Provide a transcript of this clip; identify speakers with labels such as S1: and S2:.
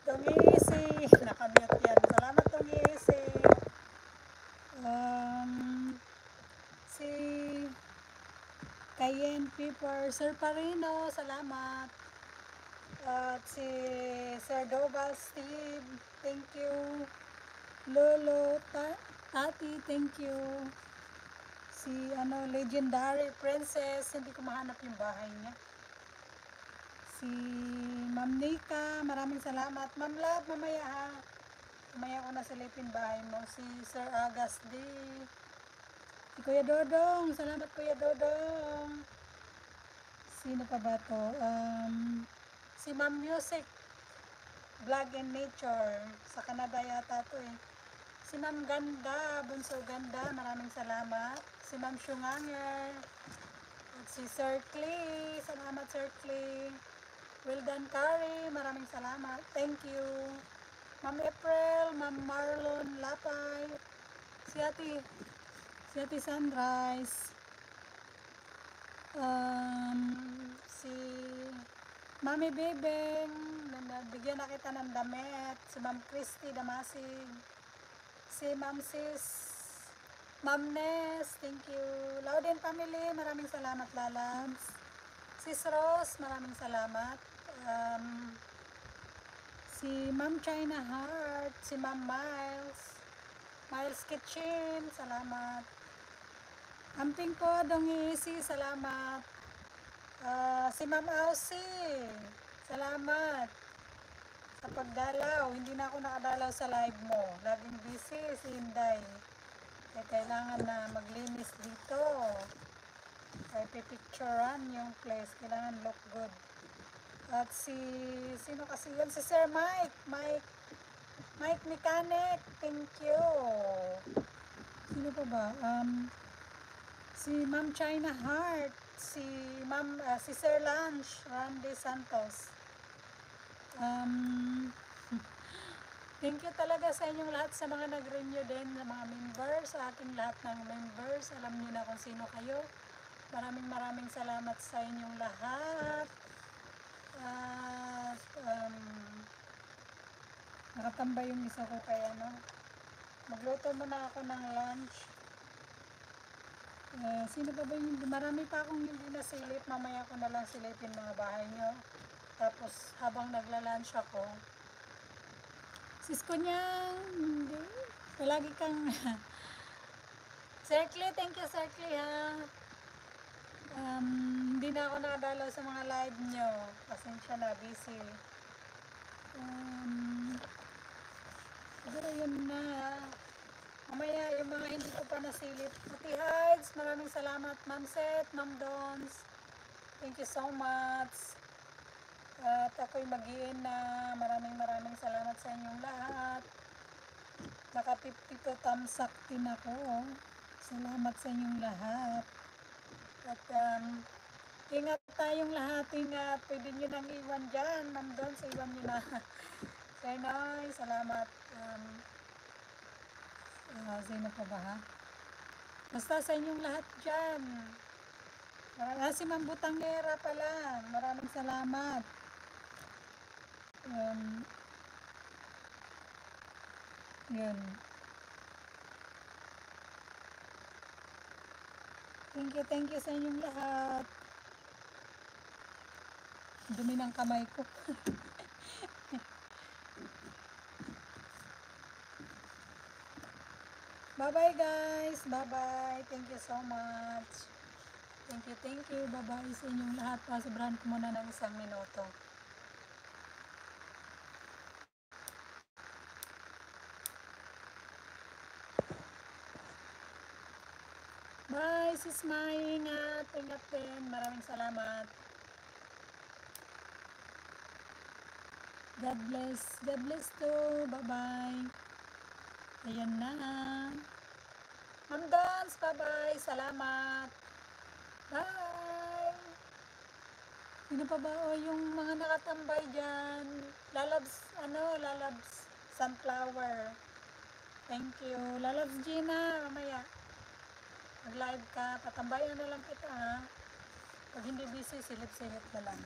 S1: Dong Easy. Nakamute yan. Salamat Dong Easy. Si Cayenne Pepper. Sir Parino, salamat. At si Sir Dobal Steve, thank you. Lolo Tati, thank you. Si Legendary Princess, hindi ko mahanap yung bahay niya. Si Ma'am Nika, maraming salamat. Ma'am Love, mamaya ha. Mamaya ko na silipin bahay mo. Si Sir Agas D. Si Kuya Dodong, salamat Kuya Dodong. Sino pa ba to? Si Ma'am Music, Vlog and Nature. Sa Canada yata to eh. Si Ma'am Ganda, Bunso Ganda, maraming salamat. Si Ma'am Shunganger. At si Sir Klee, salamat Sir Klee. Wildan Kari, maraming salamat. Thank you. Ma'am April, Ma'am Marlon Lapay. Si Ate Sunrise. Si Mami Bebeng, nabigyan na kita ng damit. Si Ma'am Christy Damasig. Si Ma'am Sis, Ma'am Ness, thank you. Loudon Family, maraming salamat lalabs. Sis Rose, maraming salamat. Si Ma'am China Heart, si Ma'am Miles Kitchen, salamat. Amping ko, Dong Easy, salamat. Si Ma'am Aussie, salamat sa pagdalaw. Hindi na ako nakadalaw sa live mo. Laging busy si Inday. Kaya kailangan na maglinis dito. Kaya pipicturean yung place. Kailangan look good. At sino kasi yun? Si Sir Mike Mechanic. Thank you. Sino pa ba? Si Ma'am China Heart. Si Sir Lange Randy Santos. Thank you talaga sa inyong lahat, sa mga nag-renew din, sa mga members, sa ating lahat ng members. Alam niyo na kung sino kayo. Maraming salamat sa inyong lahat. At nakatambay yung isa ko kaya magluto muna ako ng lunch. Sino pa ba yung marami pa akong hindi nasilip. Mamaya ko na lang silipin mga bahay nyo. Tapos habang nagla-lunch ako, Sisko niyang hindi. Palagi kang Sir Clay, thank you Sir Clay ha. Hindi na ako nakadalaw sa mga live nyo. Pasensya na, busy. Siguro yun na. Mamaya yung mga hindi ko pa nasilip. Ate Hides, maraming salamat. Ma'am Seth, Ma'am Dons. Thank you so much. At ako'y mag-iin na. Maraming salamat sa inyong lahat. Naka 52 thumbs up din ako. Salamat sa inyong lahat. At ingat tayong lahat. Ingat. Pwede nyo nang iwan dyan. Ma'am Dons, iwan nyo na. Sir Noy, salamat. Sino pa ba ha? Basta sa inyong lahat dyan. Si Ma'am Butangera pala. Maraming salamat. Yun. Thank you sa inyong lahat. Dumi ng kamay ko. Bye-bye guys. Bye-bye. Thank you so much. Thank you. Bye-bye sa inyong lahat. Pasobrahan ko muna ng 1 minuto. Bye, sis Mai. Ingat din. Maraming salamat. God bless. God bless too. Bye-bye. Ayan na. Ma'am Dons, bye-bye. Salamat. Bye. Sino pa ba? Yung mga nakatambay dyan. Lalabs sunflower. Thank you. Lalabs Gina, mamaya. Mag-live ka. Patambayan na lang kita ha. Pag hindi busy, silip-silip na lang.